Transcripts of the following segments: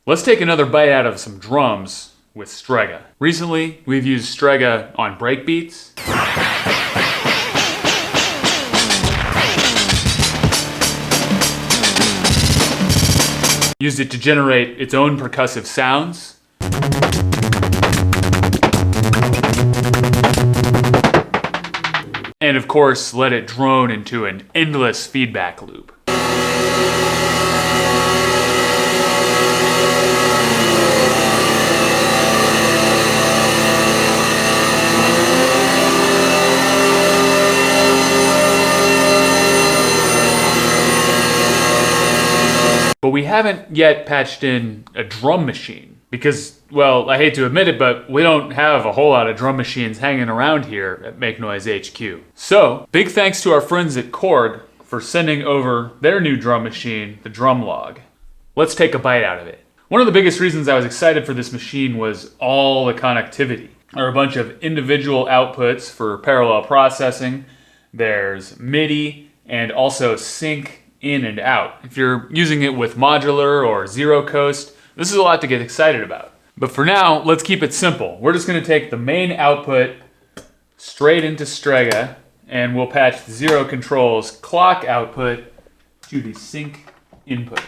Let's take another bite out of some drums with Strega. Recently, we've used Strega on Breakbeats. Used it to generate its own percussive sounds. And of course, let it drone into an endless feedback loop. But we haven't yet patched in a drum machine because, well, I hate to admit it, but we don't have a whole lot of drum machines hanging around here at Make Noise HQ. So, big thanks to our friends at Korg for sending over their new drum machine, the Drumlogue. Let's take a bite out of it. One of the biggest reasons I was excited for this machine was all the connectivity. There are a bunch of individual outputs for parallel processing. There's MIDI and also sync in and out. If you're using it with modular or zero coast, this is a lot to get excited about. But for now, let's keep it simple. We're just going to take the main output straight into Strega, and we'll patch the zero control's clock output to the sync input.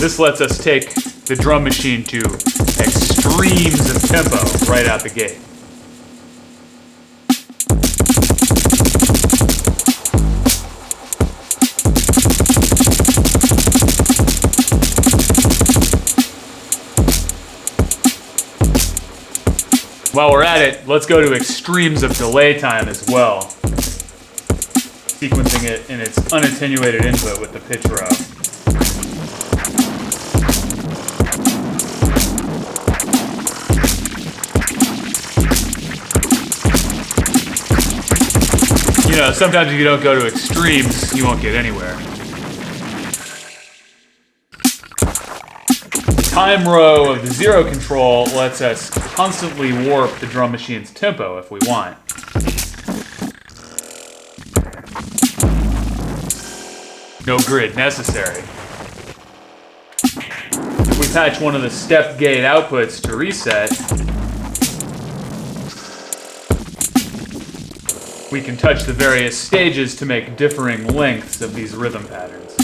This lets us take the drum machine to extremes of tempo right out the gate. While we're at it, let's go to extremes of delay time as well, sequencing it in its unattenuated input with the pitch row. You know, sometimes if you don't go to extremes, you won't get anywhere. The time row of the zero control lets us constantly warp the drum machine's tempo if we want. No grid necessary. If we patch one of the step gate outputs to reset, we can touch the various stages to make differing lengths of these rhythm patterns.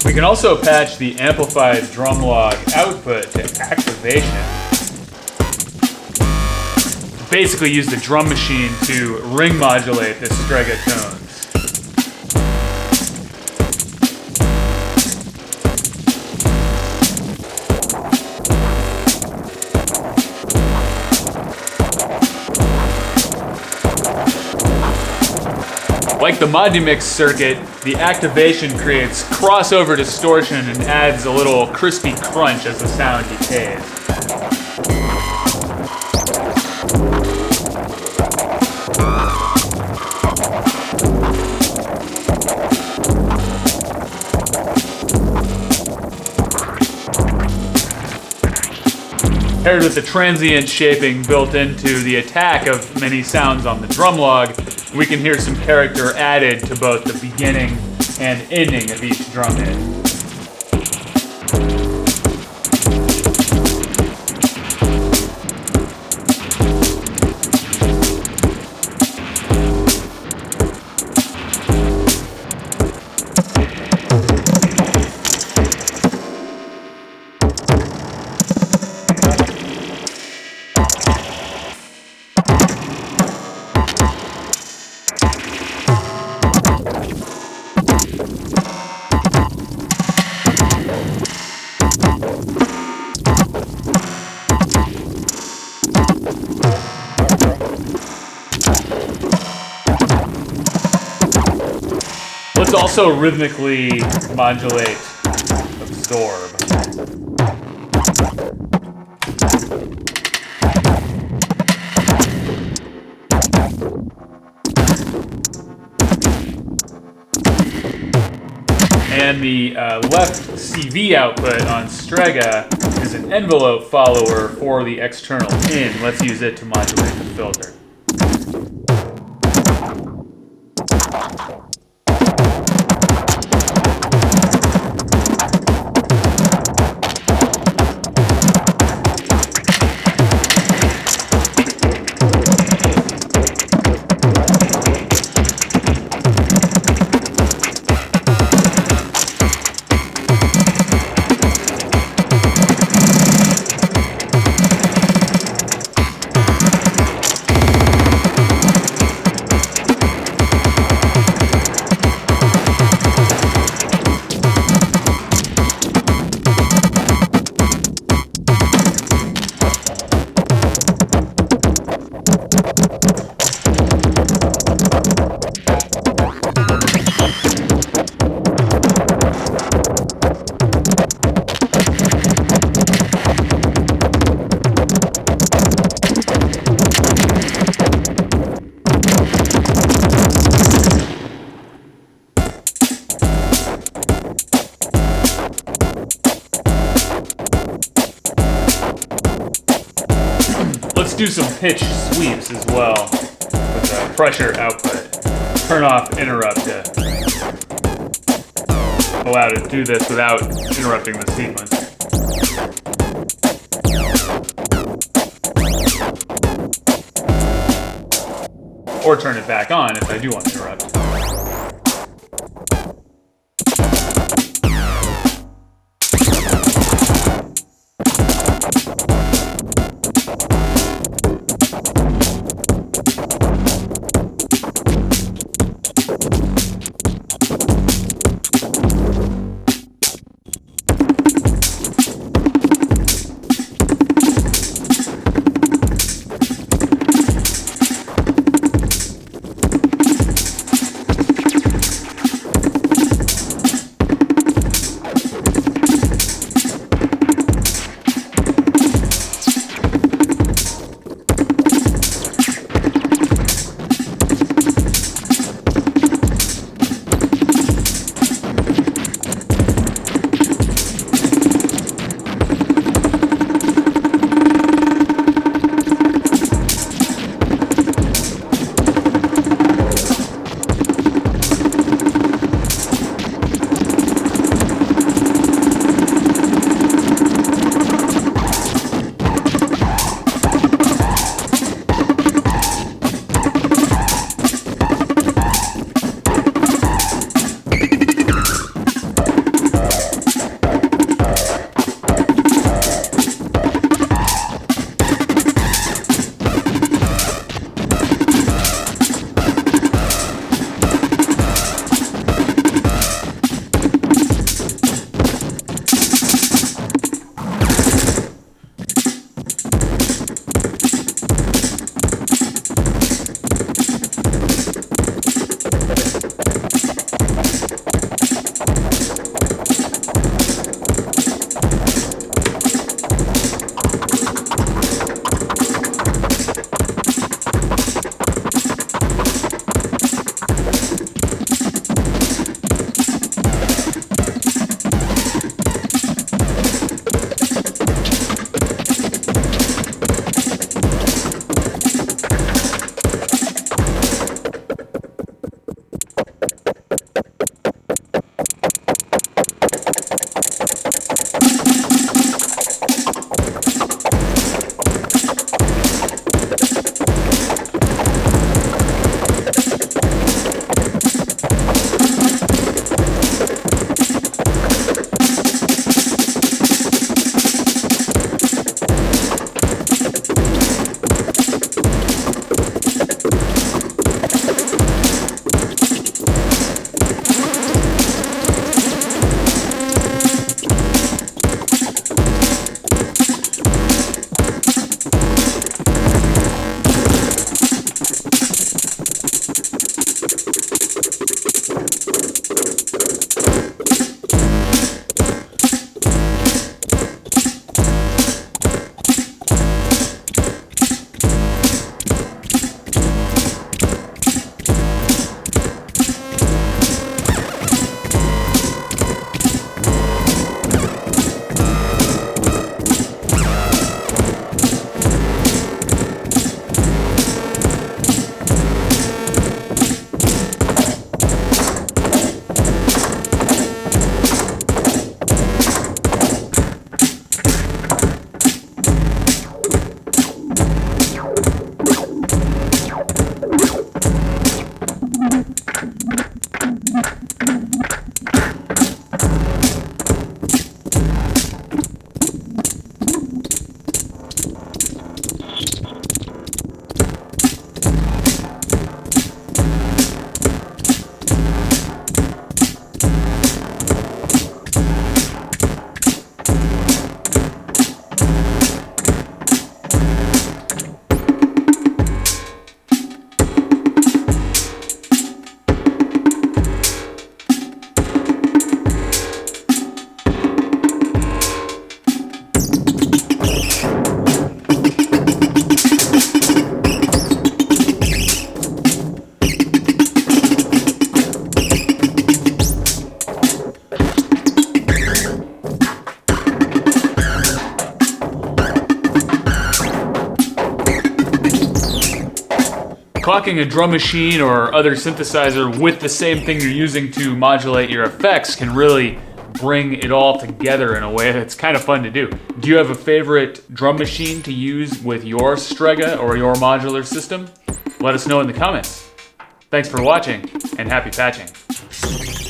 We can also patch the amplified Drumlogue output to activation. Basically use the drum machine to ring modulate the Strega tones. Like the Modumix circuit, the activation creates crossover distortion and adds a little crispy crunch as the sound decays. Paired with the transient shaping built into the attack of many sounds on the Drumlogue, we can hear some character added to both the beginning and ending of each drum hit. Let's also rhythmically modulate absorb. And the left CV output on Strega is an envelope follower for the external in. Let's use it to modulate the filter. Let's do some pitch sweeps as well with the pressure output. Turn off interrupt to allow it to do this without interrupting the sequence. Or turn it back on if I do want to interrupt. talking a drum machine or other synthesizer with the same thing you're using to modulate your effects can really bring it all together in a way that's kind of fun to do. Do you have a favorite drum machine to use with your Strega or your modular system? Let us know in the comments. Thanks for watching, and happy patching.